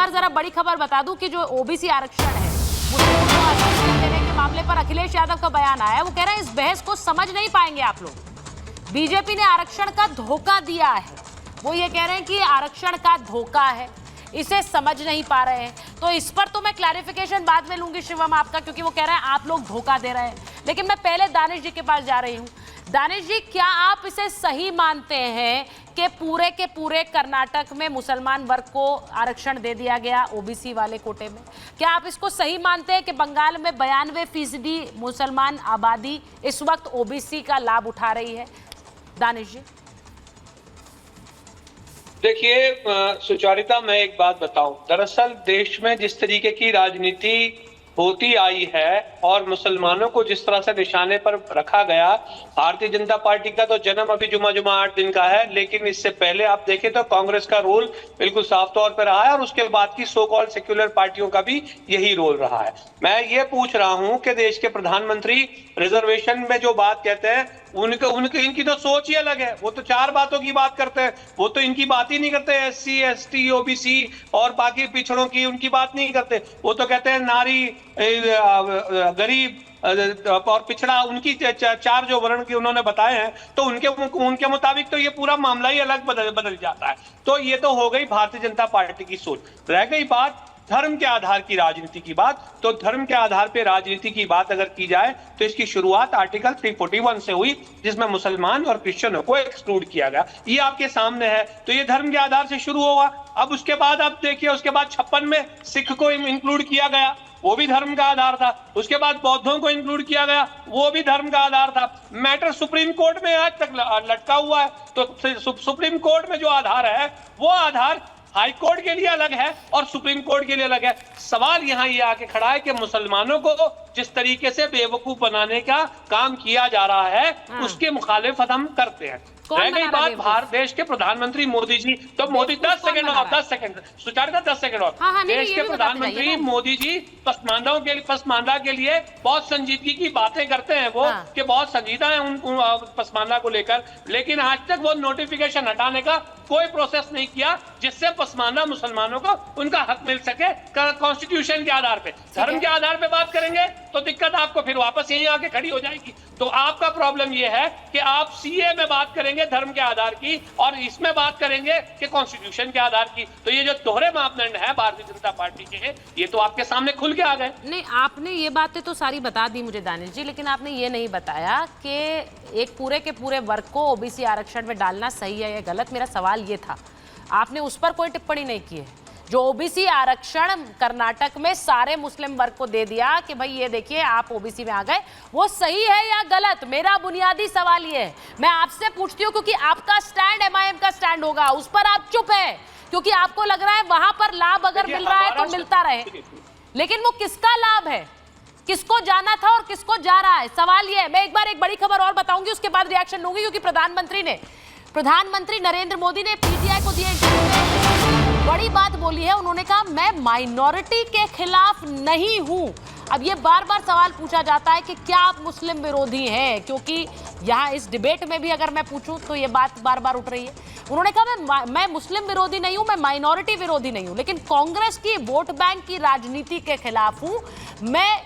बार जरा बड़ी खबर बता दूं कि जो ओबीसी आरक्षण है, मुस्लिमों को आरक्षण देने के मामले पर अखिलेश यादव का बयान आया है। वो कह रहे हैं इस बहस को समझ नहीं पाएंगे आप लोग। बीजेपी ने आरक्षण का धोखा दिया है। वो ये कह रहे हैं कि आरक्षण का धोखा है, इसे समझ नहीं पा रहे हैं। तो इस पर तो मैं क्लैरिफिकेशन बाद में लूंगी शिवम आपका, क्योंकि वो कह रहे हैं आप लोग धोखा दे रहे हैं। लेकिन मैं पहले दानिश जी के पास जा रही हूँ। दानिश जी, क्या आप इसे सही मानते हैं कि पूरे के पूरे कर्नाटक में मुसलमान वर्ग को आरक्षण दे दिया गया ओबीसी वाले कोटे में? क्या आप इसको सही मानते हैं कि बंगाल में 92% मुसलमान आबादी इस वक्त ओबीसी का लाभ उठा रही है? दानिश जी देखिए सुचारिता, मैं एक बात बताऊं। दरअसल देश में जिस तरीके की राजनीति होती आई है और मुसलमानों को जिस तरह से निशाने पर रखा गया, भारतीय जनता पार्टी का तो जन्म अभी जुमा 8 दिन का है, लेकिन इससे पहले आप देखें तो कांग्रेस का रोल बिल्कुल साफ तौर पर रहा है और उसके बाद की सो कॉल्ड सेक्युलर पार्टियों का भी यही रोल रहा है। मैं ये पूछ रहा हूं कि देश के प्रधानमंत्री रिजर्वेशन में जो बात कहते हैं, इनकी तो सोच ही अलग है। वो तो 4 बातों की बात करते हैं, वो तो इनकी बात ही नहीं करते। SC ST OBC और बाकी पिछड़ों की उनकी बात नहीं करते। वो तो कहते हैं नारी, गरीब और पिछड़ा, उनकी 4 जो वर्ण की उन्होंने बताए हैं, तो उनके मुताबिक तो ये पूरा मामला ही अलग बदल जाता है। तो ये तो हो गई भारतीय जनता पार्टी की सोच। रह गई बात धर्म के आधार की राजनीति की बात, तो धर्म के आधार पे राजनीति की बात अगर की जाए तो इसकी शुरुआत आर्टिकल 341 से हुई, जिसमें मुसलमान और क्रिश्चियनों को एक्सक्लूड किया गया। ये आपके सामने है। तो ये धर्म के आधार से शुरू होगा। अब उसके बाद आप देखिए, उसके बाद 56 में सिख को इंक्लूड किया गया, वो भी धर्म का आधार था। उसके बाद बौद्धों को इंक्लूड किया गया, वो भी धर्म का आधार था। मैटर सुप्रीम कोर्ट में आज तक लटका हुआ है। तो सुप्रीम कोर्ट में जो आधार है, वो आधार हाई कोर्ट के लिए अलग है और सुप्रीम कोर्ट के लिए अलग है। सवाल यहाँ ये आके खड़ा है कि मुसलमानों को जिस तरीके से बेवकूफ बनाने का काम किया जा रहा है, उसके मुखालिफत हम करते हैं। रह गई बात भारत देश के प्रधानमंत्री मोदी जी, तो मोदी 10 सेकंड सुचारिता 10 सेकंड और देश के प्रधानमंत्री मोदी जी पसमानदा के लिए बहुत संजीदगी की बातें करते हैं। वो कि बहुत संजीदा है उन पसमानदा को लेकर, लेकिन आज तक वो नोटिफिकेशन हटाने का कोई प्रोसेस नहीं किया जिससे पसमानदा मुसलमानों को उनका हक मिल सके कॉन्स्टिट्यूशन के आधार पे। धर्म के आधार पे बात करेंगे तो दिक्कत आपको फिर वापस यहीं आके खड़ी हो जाएगी। तो आपका प्रॉब्लम ये है कि आप CA में बात करेंगे धर्म के आधार की और इसमें बात करेंगे कि कॉन्स्टिट्यूशन के आधार की। तो ये जो दोहरे मापदंड है भारतीय जनता पार्टी के, ये तो आपके सामने खुल के आ गए। नहीं, आपने ये बातें तो सारी बता दी मुझे दानिश जी, लेकिन आपने ये नहीं बताया कि एक पूरे के पूरे वर्ग को ओबीसी आरक्षण में डालना सही है या गलत। मेरा सवाल ये था, आपने उस पर कोई टिप्पणी नहीं की है। जो ओबीसी आरक्षण कर्नाटक में सारे मुस्लिम वर्ग को दे दिया कि भाई ये देखिए आप ओबीसी में आ गए, वो सही है या गलत? मेरा बुनियादी सवाल ये है। मैं आपसे पूछती हूँ क्योंकि आपका स्टैंड MIM का स्टैंड होगा, उस पर आप चुप है क्योंकि आपको लग रहा है वहां पर लाभ अगर मिल रहा है तो मिलता रहे। लेकिन वो किसका लाभ है, किसको जाना था और किसको जा रहा है? सवाल ये है। मैं एक बार एक बड़ी खबर और बताऊंगी, उसके बाद रिएक्शन लूंगी, क्योंकि प्रधानमंत्री नरेंद्र मोदी ने PTI को दिए इंटरव्यू में बड़ी बात बोली है। उन्होंने कहा मैं माइनॉरिटी के खिलाफ नहीं हूं। अब ये बार बार सवाल पूछा जाता है कि क्या आप मुस्लिम विरोधी हैं, क्योंकि यहाँ इस डिबेट में भी अगर मैं पूछूं तो ये बात बार बार उठ रही है। उन्होंने कहा मैं मुस्लिम विरोधी नहीं हूं, मैं माइनॉरिटी विरोधी नहीं हूं, लेकिन कांग्रेस की वोट बैंक की राजनीति के खिलाफ हूं। मैं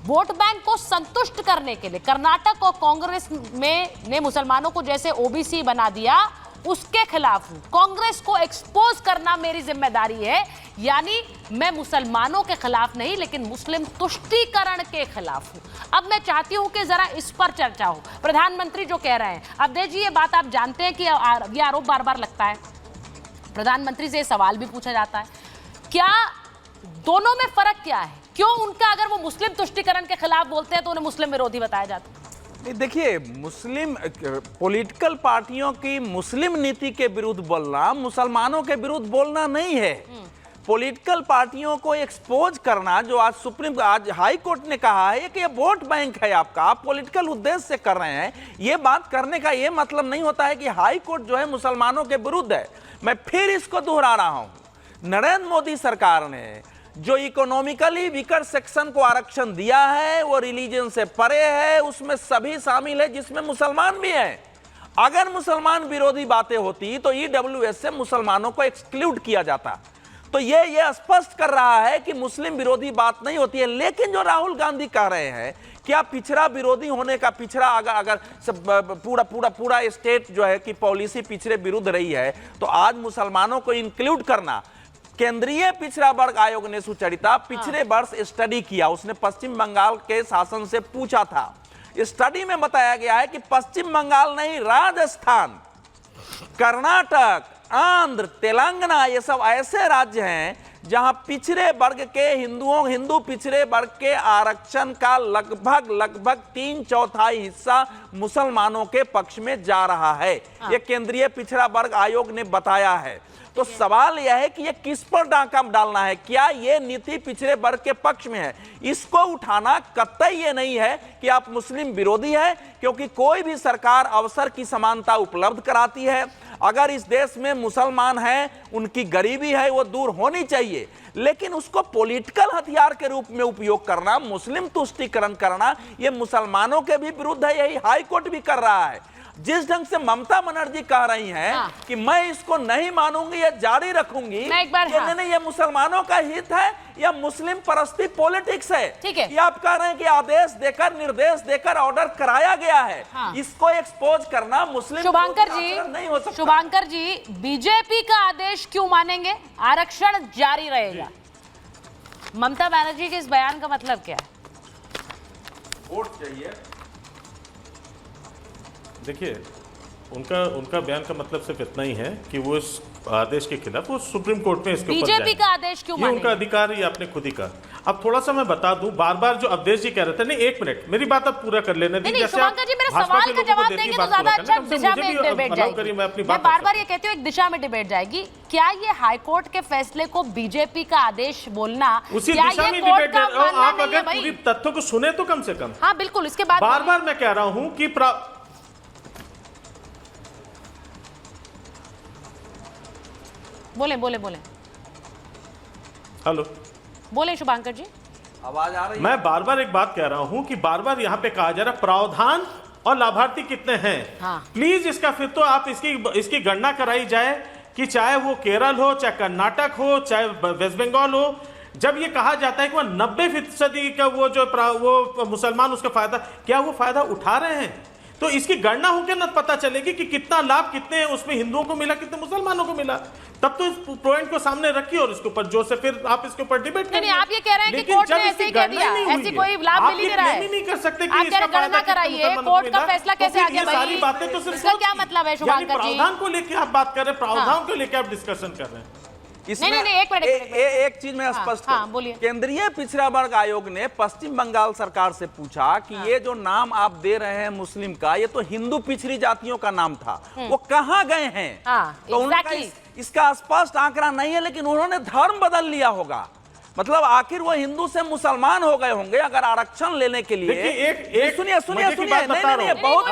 वोट बैंक को संतुष्ट करने के लिए कर्नाटक और कांग्रेस ने मुसलमानों को जैसे ओबीसी बना दिया, उसके खिलाफ हूं। कांग्रेस को एक्सपोज करना मेरी जिम्मेदारी है। यानी मैं मुसलमानों के खिलाफ नहीं, लेकिन मुस्लिम तुष्टीकरण के खिलाफ हूं। अब मैं चाहती हूं कि जरा इस पर चर्चा हो। प्रधानमंत्री जो कह रहे हैं, अब देखिए ये बात आप जानते हैं कि ये आरोप बार बार लगता है, प्रधानमंत्री से सवाल भी पूछा जाता है, क्या दोनों में फर्क क्या है? क्यों उनका अगर वो मुस्लिम तुष्टीकरण के खिलाफ बोलते हैं तो उन्हें मुस्लिम विरोधी बताया जाता है? देखिए, मुस्लिम पॉलिटिकल पार्टियों की मुस्लिम नीति के विरुद्ध बोलना मुसलमानों के विरुद्ध बोलना नहीं है। पॉलिटिकल पार्टियों को एक्सपोज करना, जो आज हाई कोर्ट ने कहा है कि ये वोट बैंक है आपका, आप पॉलिटिकल उद्देश्य से कर रहे हैं, ये बात करने का ये मतलब नहीं होता है कि हाई कोर्ट जो है मुसलमानों के विरुद्ध है। मैं फिर इसको दोहरा रहा हूं, नरेंद्र मोदी सरकार ने जो इकोनॉमिकली वीकर सेक्शन को आरक्षण दिया है वो रिलीजन से परे है, उसमें सभी शामिल है जिसमें मुसलमान भी हैं। अगर मुसलमान विरोधी बातें होती तो EWS से मुसलमानों को एक्सक्लूड किया जाता। तो ये स्पष्ट कर रहा है कि मुस्लिम विरोधी बात नहीं होती है। लेकिन जो राहुल गांधी कह रहे हैं क्या पिछड़ा विरोधी होने का, पिछड़ा अगर सब पूरा स्टेट जो है कि पॉलिसी पिछड़े विरुद्ध रही है, तो आज मुसलमानों को इंक्लूड करना। केंद्रीय पिछड़ा वर्ग आयोग ने सुचरिता पिछले वर्ष स्टडी किया, उसने पश्चिम बंगाल के शासन से पूछा था। स्टडी में बताया गया है कि पश्चिम बंगाल नहीं, राजस्थान, कर्नाटक, आंध्र, तेलंगाना, ये सब ऐसे राज्य हैं जहां पिछड़े वर्ग के हिंदू पिछड़े वर्ग के आरक्षण का लगभग 3/4 हिस्सा मुसलमानों के पक्ष में जा रहा है। ये केंद्रीय पिछड़ा वर्ग आयोग ने बताया है। तो सवाल यह है कि ये किस पर डाका डालना है, क्या ये नीति पिछड़े वर्ग के पक्ष में है? इसको उठाना कतई ये नहीं है कि आप मुस्लिम विरोधी है, क्योंकि कोई भी सरकार अवसर की समानता उपलब्ध कराती है। अगर इस देश में मुसलमान हैं, उनकी गरीबी है, वो दूर होनी चाहिए, लेकिन उसको पॉलिटिकल हथियार के रूप में उपयोग करना, मुस्लिम तुष्टीकरण करना, ये मुसलमानों के भी विरुद्ध है। यही हाई कोर्ट भी कर रहा है। जिस ढंग से ममता बनर्जी कह रही हैं कि मैं इसको नहीं मानूंगी, ये जारी रखूंगी, नहीं, ये मुसलमानों का हित है या मुस्लिम परस्ती पॉलिटिक्स है? ठीक है, ये आप कह रहे हैं कि आदेश देकर, निर्देश देकर ऑर्डर कराया गया है। इसको एक्सपोज करना मुस्लिम शुभांकर नहीं हो सकता। शुभांकर जी, बीजेपी का आदेश क्यों मानेंगे? आरक्षण जारी रहेगा। ममता बनर्जी के इस बयान का मतलब क्या है? वोट चाहिए। देखिए, उनका बयान का मतलब सिर्फ इतना ही है कि वो इस आदेश के खिलाफ वो सुप्रीम कोर्ट में इसके ऊपर बीजेपी का आदेश क्यों मानेंगे? उनका अधिकार ही आपने खुद ही कहा। अब थोड़ा सा मैं बता दूं, बार बार जो अवधेश जी कह रहे थे, नहीं 1 मिनट मेरी बात अब पूरा कर लेने दीजिए। शुभांकर जी, मेरे सवाल का जवाब देंगे तो ज्यादा अच्छा दिशा में डिबेट जाएगी। मैं बार-बार ये कहती हूँ एक दिशा में डिबेट जाएगी। क्या ये हाईकोर्ट के फैसले को बीजेपी का आदेश बोलना उसी दिशा में डिबेट है? आप अगर पूरी तथ्यों को सुने तो कम से कम। हाँ बिल्कुल, इसके बाद बार बार मैं कह रहा हूँ कि बोले हेलो, बोले शुभांकर जी, आवाज आ रही है? मैं बार बार एक बात कह रहा हूं कि बार बार यहां पे कहा जा रहा है प्रावधान और लाभार्थी कितने हैं। प्लीज इसका फिर तो आप इसकी गणना कराई जाए कि चाहे वो केरल हो, चाहे कर्नाटक हो, चाहे वेस्ट बंगाल हो। जब ये कहा जाता है कि वह 90% का वो मुसलमान उसका फायदा, क्या वो फायदा उठा रहे हैं? तो इसकी गणना होकर न पता चलेगी कि कितना लाभ कितने उसमें हिंदुओं को मिला, कितने मुसलमानों को मिला। तब तो इस पॉइंट को सामने रखिए और इसके ऊपर जो से फिर आप इसके ऊपर डिबेट करिए। नहीं, आप ये कह रहे हैं कि कोर्ट ने ऐसे ही कह दिया, ऐसी कोई लाभ मिल ही नहीं रहा है। नहीं कर सकते कि आप कह रहे गणना कराइए, कोर्ट का फैसला कैसे आ गया भाई? सारी बातें तो सिर्फ इसका क्या मतलब है शुभांकर जी? प्रावधान को लेकर आप बात कर रहे हैं, प्रावधान को लेकर आप डिस्कशन कर रहे हैं। इसमें नहीं, एक मिनट, एक चीज में स्पष्ट हाँ, बोलिए। केंद्रीय पिछड़ा वर्ग आयोग ने पश्चिम बंगाल सरकार से पूछा कि ये जो नाम आप दे रहे हैं मुस्लिम का, ये तो हिंदू पिछड़ी जातियों का नाम था, वो कहाँ गए हैं? तो उनका इसका स्पष्ट आंकड़ा नहीं है, लेकिन उन्होंने धर्म बदल लिया होगा। मतलब आखिर वो हिंदू से मुसलमान हो गए होंगे अगर आरक्षण लेने के लिए। सुनिए, बहुत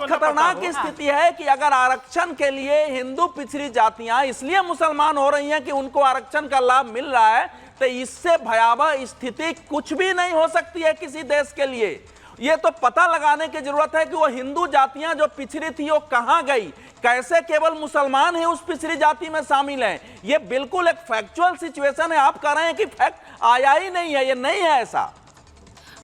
खतरनाक स्थिति है कि अगर आरक्षण के लिए हिंदू पिछड़ी जातियां इसलिए मुसलमान हो रही हैं कि उनको आरक्षण का लाभ मिल रहा है, तो इससे भयावह स्थिति कुछ भी नहीं हो सकती है किसी देश के लिए। ये तो पता लगाने की जरूरत है कि वो हिंदू जातियां जो पिछड़ी थी वो कहां गई, कैसे केवल मुसलमान ही उस पिछड़ी जाति में शामिल हैं। ये बिल्कुल एक फैक्चुअल सिचुएशन है। आप कह रहे हैं कि फैक्ट आया ही नहीं है, ये नहीं है ऐसा।